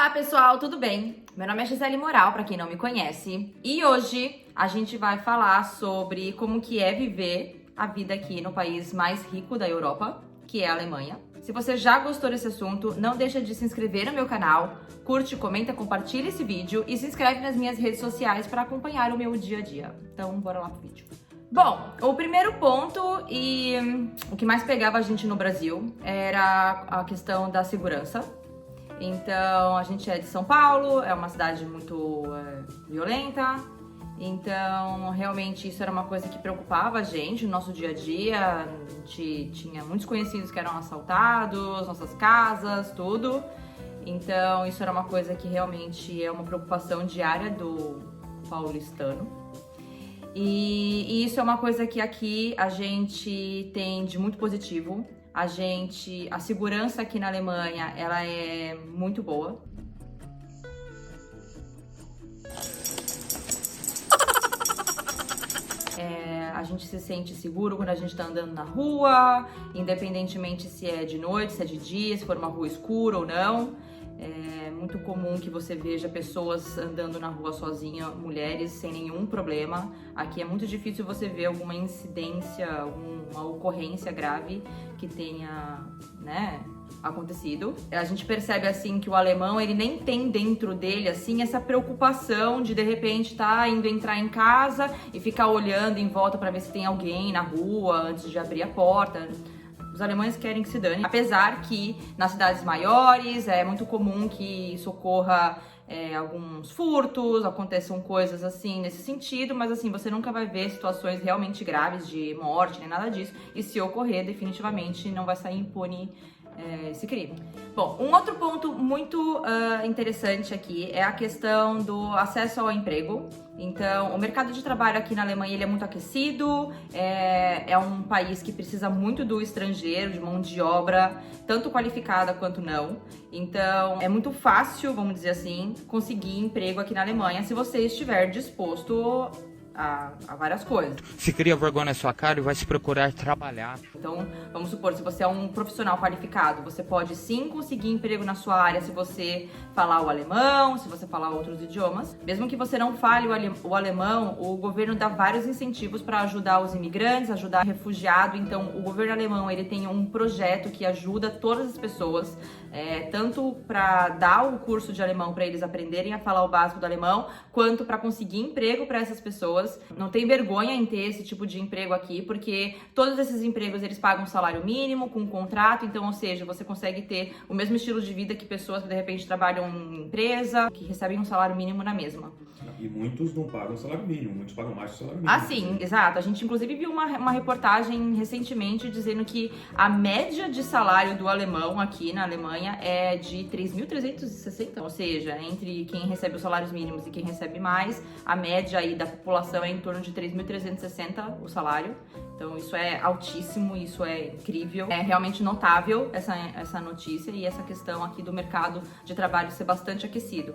Olá pessoal, tudo bem? Meu nome é Gisele Moral, para quem não me conhece, e hoje a gente vai falar sobre como que é viver a vida aqui no país mais rico da Europa, que é a Alemanha. Se você já gostou desse assunto, não deixa de se inscrever no meu canal, curte, comenta, compartilha esse vídeo e se inscreve nas minhas redes sociais para acompanhar o meu dia a dia. Então, bora lá pro vídeo. Bom, o primeiro ponto e o que mais pegava a gente no Brasil era a questão da segurança. Então, a gente é de São Paulo, é uma cidade muito violenta, então realmente isso era uma coisa que preocupava a gente no nosso dia a dia. A gente tinha muitos conhecidos que eram assaltados, nossas casas, tudo. Então, isso era uma coisa que realmente é uma preocupação diária do paulistano. E isso é uma coisa que aqui a gente tem de muito positivo. A segurança aqui na Alemanha, ela é muito boa. A gente se sente seguro quando a gente tá andando na rua, independentemente se é de noite, se é de dia, se for uma rua escura ou não. É muito comum que você veja pessoas andando na rua sozinha, mulheres, sem nenhum problema. Aqui é muito difícil você ver alguma incidência, alguma ocorrência grave que tenha, acontecido. A gente percebe, assim, que o alemão, ele nem tem dentro dele, assim, essa preocupação de repente, indo entrar em casa e ficar olhando em volta para ver se tem alguém na rua antes de abrir a porta. Os alemães querem que se dane, apesar que nas cidades maiores é muito comum que isso ocorra alguns furtos, aconteçam coisas assim nesse sentido, mas assim, você nunca vai ver situações realmente graves de morte, nem nada disso, e se ocorrer, definitivamente não vai sair impune esse crime. Bom, um outro ponto muito interessante aqui é a questão do acesso ao emprego. Então, o mercado de trabalho aqui na Alemanha, ele é muito aquecido, é um país que precisa muito do estrangeiro, de mão de obra, tanto qualificada quanto não. Então, é muito fácil, vamos dizer assim, conseguir emprego aqui na Alemanha se você estiver disposto a várias coisas. Se cria vergonha na sua cara e vai se procurar trabalhar. Então, vamos supor, se você é um profissional qualificado, você pode sim conseguir emprego na sua área se você falar o alemão, se você falar outros idiomas. Mesmo que você não fale o alemão, o governo dá vários incentivos para ajudar os imigrantes, ajudar refugiado. Então, o governo alemão, ele tem um projeto que ajuda todas as pessoas, tanto para dar o curso de alemão para eles aprenderem a falar o básico do alemão, quanto para conseguir emprego para essas pessoas. Não tem vergonha em ter esse tipo de emprego aqui, porque todos esses empregos eles pagam salário mínimo, com contrato, então, ou seja, você consegue ter o mesmo estilo de vida que pessoas que de repente trabalham em empresa, que recebem um salário mínimo na mesma. E muitos não pagam salário mínimo, muitos pagam mais que salário mínimo. Ah, sim, exato. A gente inclusive viu uma reportagem recentemente dizendo que a média de salário do alemão aqui na Alemanha é de 3.360, ou seja, entre quem recebe os salários mínimos e quem recebe mais, a média aí da população é em torno de 3.360 o salário. Então isso é altíssimo, isso é incrível. É realmente notável essa notícia e essa questão aqui do mercado de trabalho ser bastante aquecido.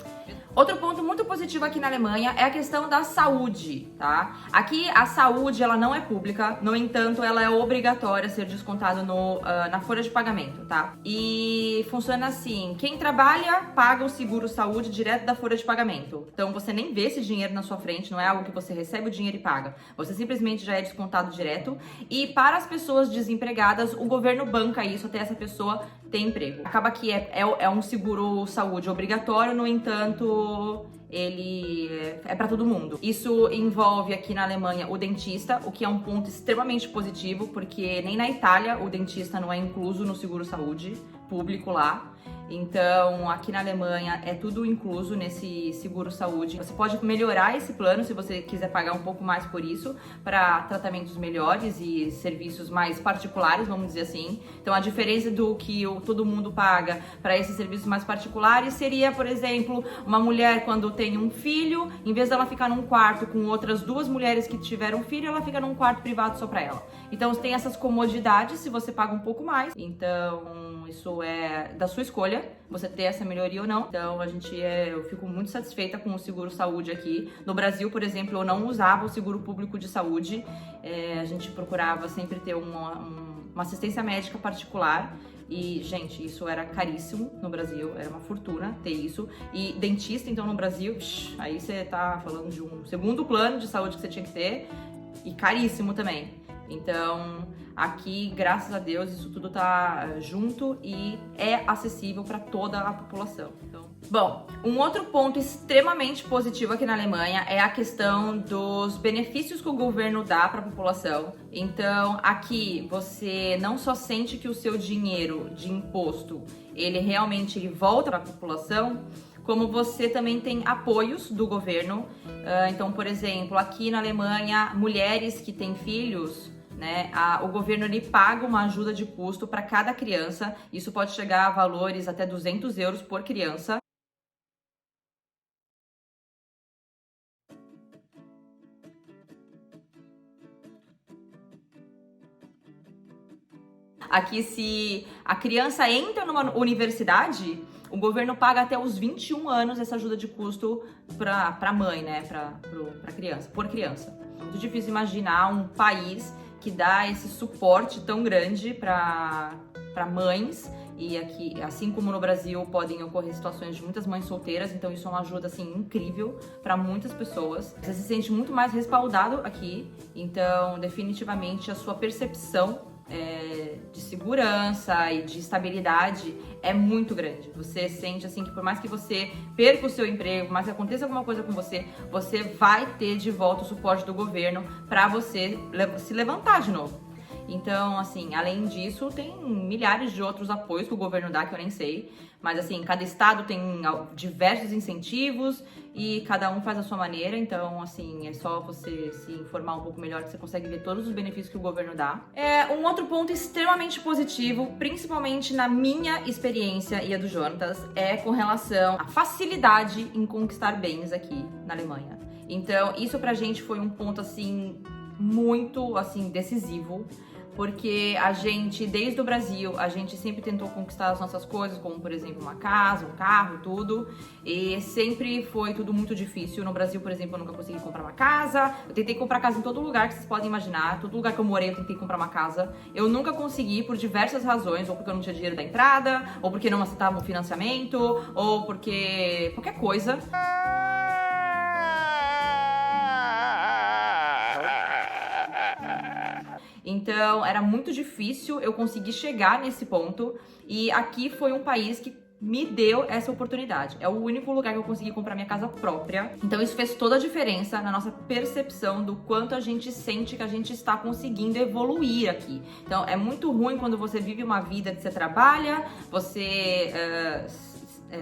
Outro ponto muito positivo aqui na Alemanha é a questão da saúde, tá? Aqui a saúde, ela não é pública, no entanto, ela é obrigatória a ser descontada na folha de pagamento, tá? E funciona assim, quem trabalha paga o seguro saúde direto da folha de pagamento. Então você nem vê esse dinheiro na sua frente, não é algo que você recebe o dinheiro e paga. Você simplesmente já é descontado direto. E para as pessoas desempregadas, o governo banca isso até essa pessoa ter emprego. Acaba que é um seguro saúde obrigatório, no entanto, ele é para todo mundo. Isso envolve aqui na Alemanha o dentista, o que é um ponto extremamente positivo, porque nem na Itália o dentista não é incluso no seguro saúde público lá. Então, aqui na Alemanha é tudo incluso nesse seguro saúde. Você pode melhorar esse plano se você quiser pagar um pouco mais por isso, para tratamentos melhores e serviços mais particulares, vamos dizer assim. Então, a diferença do que todo mundo paga para esses serviços mais particulares seria, por exemplo, uma mulher quando tem um filho, em vez dela ficar num quarto com outras duas mulheres que tiveram filho, ela fica num quarto privado só para ela. Então, tem essas comodidades se você paga um pouco mais. Então, isso é da sua escolha, você ter essa melhoria ou não. Então, eu fico muito satisfeita com o seguro saúde aqui. No Brasil, por exemplo, eu não usava o seguro público de saúde. A gente procurava sempre ter uma assistência médica particular. E, gente, isso era caríssimo no Brasil, era uma fortuna ter isso. E dentista, então, no Brasil, aí você tá falando de um segundo plano de saúde que você tinha que ter, e caríssimo também. Então, aqui, graças a Deus, isso tudo tá junto e é acessível para toda a população. Então, bom, um outro ponto extremamente positivo aqui na Alemanha é a questão dos benefícios que o governo dá para a população. Então, aqui você não só sente que o seu dinheiro de imposto, ele realmente volta para a população, como você também tem apoios do governo. Então, por exemplo, aqui na Alemanha, mulheres que têm filhos, né, o governo ele paga uma ajuda de custo para cada criança. Isso pode chegar a valores até 200 euros por criança. Aqui, se a criança entra numa universidade, o governo paga até os 21 anos essa ajuda de custo pra mãe, né? Pra criança, por criança. É muito difícil imaginar um país que dá esse suporte tão grande pra mães. E aqui, assim como no Brasil, podem ocorrer situações de muitas mães solteiras, então isso é uma ajuda, assim, incrível para muitas pessoas. Você se sente muito mais respaldado aqui, então, definitivamente, a sua percepção de segurança e de estabilidade é muito grande. Você sente assim que por mais que você perca o seu emprego, por mais que aconteça alguma coisa com você, você vai ter de volta o suporte do governo para você se levantar de novo. Então, assim, além disso, tem milhares de outros apoios que o governo dá que eu nem sei. Mas, assim, cada estado tem diversos incentivos e cada um faz a sua maneira. Então, assim, é só você se informar um pouco melhor que você consegue ver todos os benefícios que o governo dá. Um outro ponto extremamente positivo, principalmente na minha experiência e a do Jonatas, é com relação à facilidade em conquistar bens aqui na Alemanha. Então, isso pra gente foi um ponto, assim, muito, assim, decisivo. Porque a gente, desde o Brasil, a gente sempre tentou conquistar as nossas coisas, como, por exemplo, uma casa, um carro, tudo. E sempre foi tudo muito difícil. No Brasil, por exemplo, eu nunca consegui comprar uma casa. Eu tentei comprar casa em todo lugar que vocês podem imaginar. Todo lugar que eu morei, eu tentei comprar uma casa. Eu nunca consegui por diversas razões. Ou porque eu não tinha dinheiro da entrada, ou porque não aceitavam o financiamento, ou porque qualquer coisa. Então, era muito difícil eu conseguir chegar nesse ponto. E aqui foi um país que me deu essa oportunidade. É o único lugar que eu consegui comprar minha casa própria. Então, isso fez toda a diferença na nossa percepção do quanto a gente sente que a gente está conseguindo evoluir aqui. Então, é muito ruim quando você vive uma vida que você trabalha, você...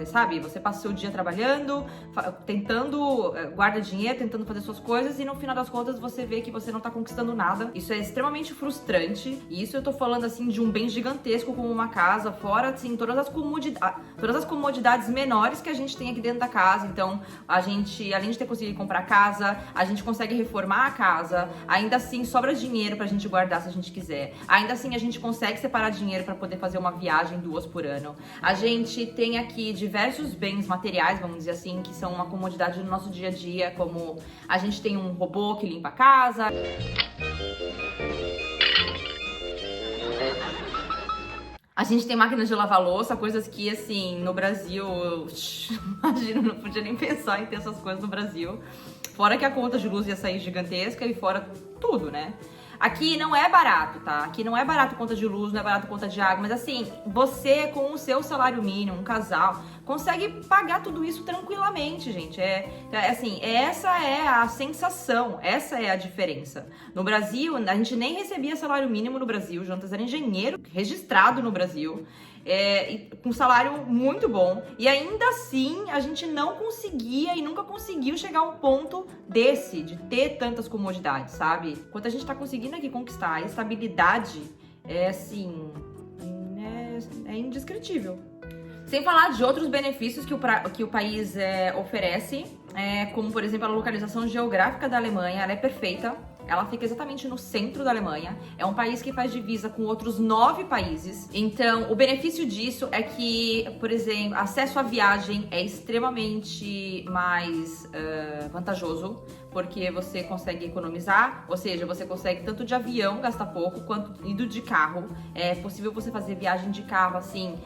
sabe, você passa o seu dia trabalhando, tentando, guarda dinheiro, tentando fazer suas coisas e no final das contas você vê que você não tá conquistando nada. Isso é extremamente frustrante e isso eu tô falando assim de um bem gigantesco como uma casa, fora assim todas as comodidades menores que a gente tem aqui dentro da casa. Então a gente, além de ter conseguido comprar casa, a gente consegue reformar a casa, ainda assim sobra dinheiro pra gente guardar se a gente quiser. Ainda assim a gente consegue separar dinheiro pra poder fazer uma viagem 2 por ano. A gente tem aqui diversos bens materiais, vamos dizer assim, que são uma comodidade do nosso dia a dia, como a gente tem um robô que limpa a casa. A gente tem máquinas de lavar louça, coisas que, assim, no Brasil, imagina, não podia nem pensar em ter essas coisas no Brasil. Fora que a conta de luz ia sair gigantesca e fora tudo, né? Aqui não é barato, tá? Aqui não é barato conta de luz, não é barato conta de água, mas assim, você com o seu salário mínimo, um casal, consegue pagar tudo isso tranquilamente, gente. Assim, essa é a sensação, essa é a diferença. No Brasil, a gente nem recebia salário mínimo no Brasil, o Jonatas era engenheiro registrado no Brasil. Com um salário muito bom, e ainda assim a gente não conseguia e nunca conseguiu chegar a um ponto desse, de ter tantas comodidades, sabe? Quanto a gente tá conseguindo aqui conquistar a estabilidade, assim, é indescritível. Sem falar de outros benefícios que o país oferece, como por exemplo a localização geográfica da Alemanha, ela é perfeita. ela fica exatamente no centro da Alemanha. É um país que faz divisa com outros 9 países. Então, o benefício disso é que, por exemplo, acesso à viagem é extremamente mais vantajoso, porque você consegue economizar, ou seja, você consegue tanto de avião gastar pouco, quanto indo de carro. É possível você fazer viagem de carro, assim,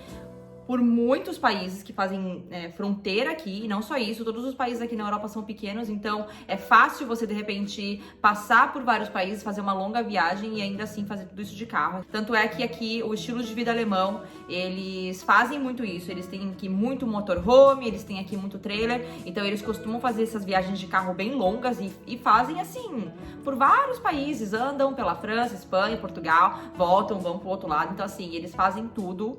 por muitos países que fazem fronteira aqui, e não só isso, todos os países aqui na Europa são pequenos, então é fácil você, de repente, passar por vários países, fazer uma longa viagem e ainda assim fazer tudo isso de carro. Tanto é que aqui, o estilo de vida alemão, eles fazem muito isso, eles têm aqui muito motorhome, eles têm aqui muito trailer, então eles costumam fazer essas viagens de carro bem longas e fazem assim, por vários países, andam pela França, Espanha, Portugal, voltam, vão pro outro lado, então assim, eles fazem tudo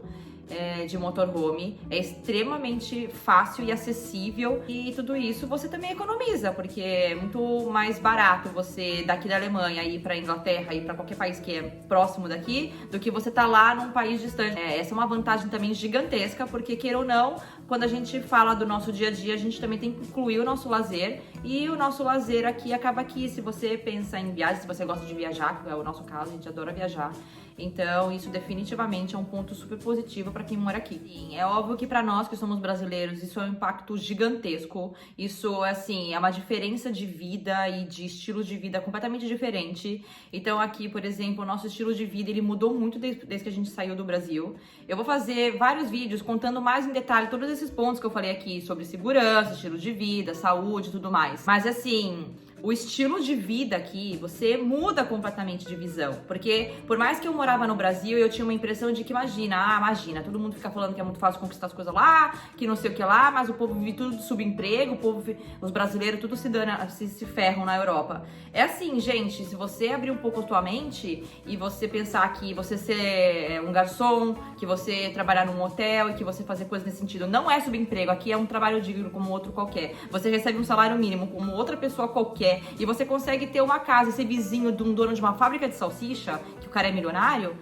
de motorhome, é extremamente fácil e acessível, e tudo isso você também economiza, porque é muito mais barato você daqui da Alemanha ir pra Inglaterra, ir pra qualquer país que é próximo daqui, do que você tá lá num país distante. Essa é uma vantagem também gigantesca, porque queira ou não, quando a gente fala do nosso dia a dia, a gente também tem que incluir o nosso lazer, e o nosso lazer aqui acaba aqui. Se você pensa em viagem, se você gosta de viajar, que é o nosso caso, a gente adora viajar, então isso definitivamente é um ponto super positivo para quem mora aqui. Sim, é óbvio que para nós que somos brasileiros isso é um impacto gigantesco, isso assim é uma diferença de vida e de estilo de vida completamente diferente. Então aqui, por exemplo, o nosso estilo de vida ele mudou muito desde que a gente saiu do Brasil. Eu vou fazer vários vídeos contando mais em detalhe todos esses pontos que eu falei aqui sobre segurança, estilo de vida, saúde e tudo mais. Mas assim, o estilo de vida aqui, você muda completamente de visão. Porque por mais que eu morava no Brasil, eu tinha uma impressão de que imagina, todo mundo fica falando que é muito fácil conquistar as coisas lá, que não sei o que lá, mas o povo vive tudo de subemprego, os brasileiros tudo se ferram na Europa. É assim, gente, se você abrir um pouco a tua mente e você pensar que você ser um garçom, que você trabalhar num hotel e que você fazer coisas nesse sentido, não é subemprego, aqui é um trabalho digno como outro qualquer. Você recebe um salário mínimo como outra pessoa qualquer, e você consegue ter uma casa e ser vizinho de um dono de uma fábrica de salsicha, que o cara é milionário,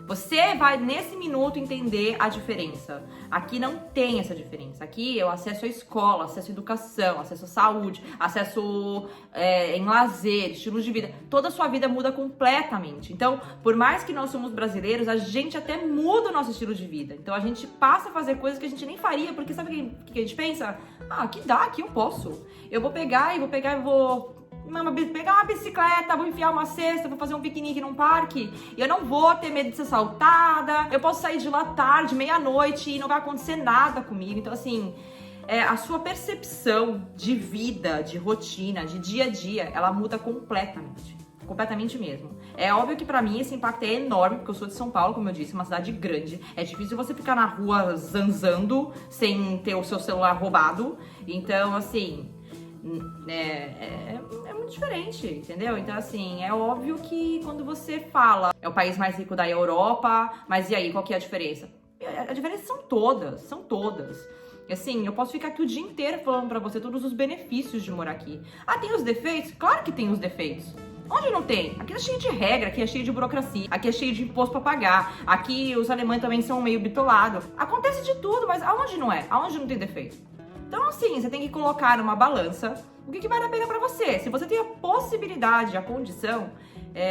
você vai nesse minuto entender a diferença. Aqui não tem essa diferença. Aqui é o acesso à escola, acesso à educação, acesso à saúde, acesso em lazer, estilo de vida. Toda a sua vida muda completamente. Então, por mais que nós somos brasileiros, a gente até muda o nosso estilo de vida. Então a gente passa a fazer coisas que a gente nem faria, porque sabe o que a gente pensa? Aqui dá, aqui eu posso. Eu vou pegar e vou pegar uma bicicleta, vou enfiar uma cesta, vou fazer um piquenique num parque, e eu não vou ter medo de ser assaltada, eu posso sair de lá tarde, meia-noite, e não vai acontecer nada comigo. Então assim, a sua percepção de vida, de rotina, de dia a dia, ela muda completamente mesmo. É óbvio que pra mim esse impacto é enorme, porque eu sou de São Paulo, como eu disse, uma cidade grande. É difícil você ficar na rua zanzando sem ter o seu celular roubado. Então, assim, é muito diferente, entendeu? Então, assim, é óbvio que quando você fala é o país mais rico da Europa, mas e aí, qual que é a diferença? A diferença são todas. Assim, eu posso ficar aqui o dia inteiro falando pra você todos os benefícios de morar aqui. Tem os defeitos? Claro que tem os defeitos. Onde não tem? Aqui é cheio de regra, aqui é cheio de burocracia, aqui é cheio de imposto pra pagar, aqui os alemães também são meio bitolados. Acontece de tudo, mas aonde não é? Aonde não tem defeito? Então, assim, você tem que colocar numa balança o que vale a pena pra você. Se você tem a possibilidade, a condição,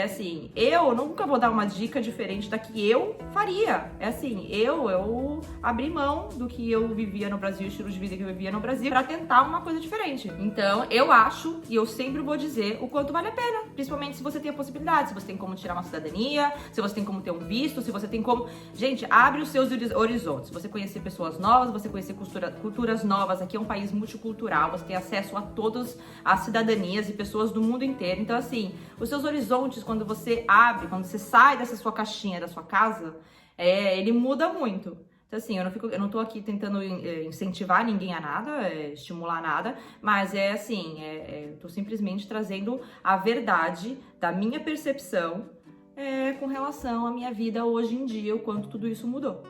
assim, eu nunca vou dar uma dica diferente da que eu faria. É assim, eu abri mão do que eu vivia no Brasil, o estilo de vida que eu vivia no Brasil, pra tentar uma coisa diferente. Então, eu acho, e eu sempre vou dizer, o quanto vale a pena. Principalmente se você tem a possibilidade, se você tem como tirar uma cidadania, se você tem como ter um visto, se você tem como... Gente, abre os seus horizontes. Você conhecer pessoas novas, você conhecer culturas novas. Aqui é um país multicultural, você tem acesso a todas as cidadanias e pessoas do mundo inteiro. Então, assim, os seus horizontes, quando você abre, quando você sai dessa sua caixinha, da sua casa, ele muda muito. Então, assim, eu não tô aqui tentando incentivar ninguém a nada, estimular nada, mas eu tô simplesmente trazendo a verdade da minha percepção com relação à minha vida hoje em dia, o quanto tudo isso mudou.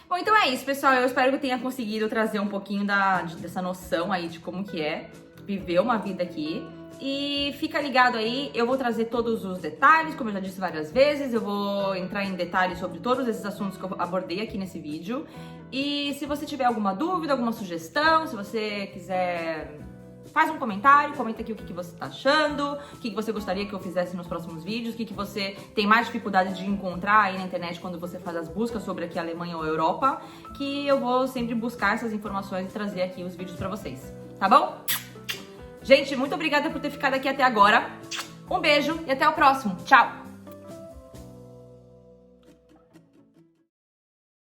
Bom, então é isso, pessoal. Eu espero que eu tenha conseguido trazer um pouquinho dessa noção aí de como que é viver uma vida aqui. E fica ligado aí, eu vou trazer todos os detalhes, como eu já disse várias vezes, eu vou entrar em detalhes sobre todos esses assuntos que eu abordei aqui nesse vídeo. E se você tiver alguma dúvida, alguma sugestão, se você quiser faz um comentário, comenta aqui o que você tá achando, o que você gostaria que eu fizesse nos próximos vídeos, o que você tem mais dificuldade de encontrar aí na internet quando você faz as buscas sobre aqui a Alemanha ou a Europa, que eu vou sempre buscar essas informações e trazer aqui os vídeos pra vocês, tá bom? Gente, muito obrigada por ter ficado aqui até agora. Um beijo e até o próximo. Tchau!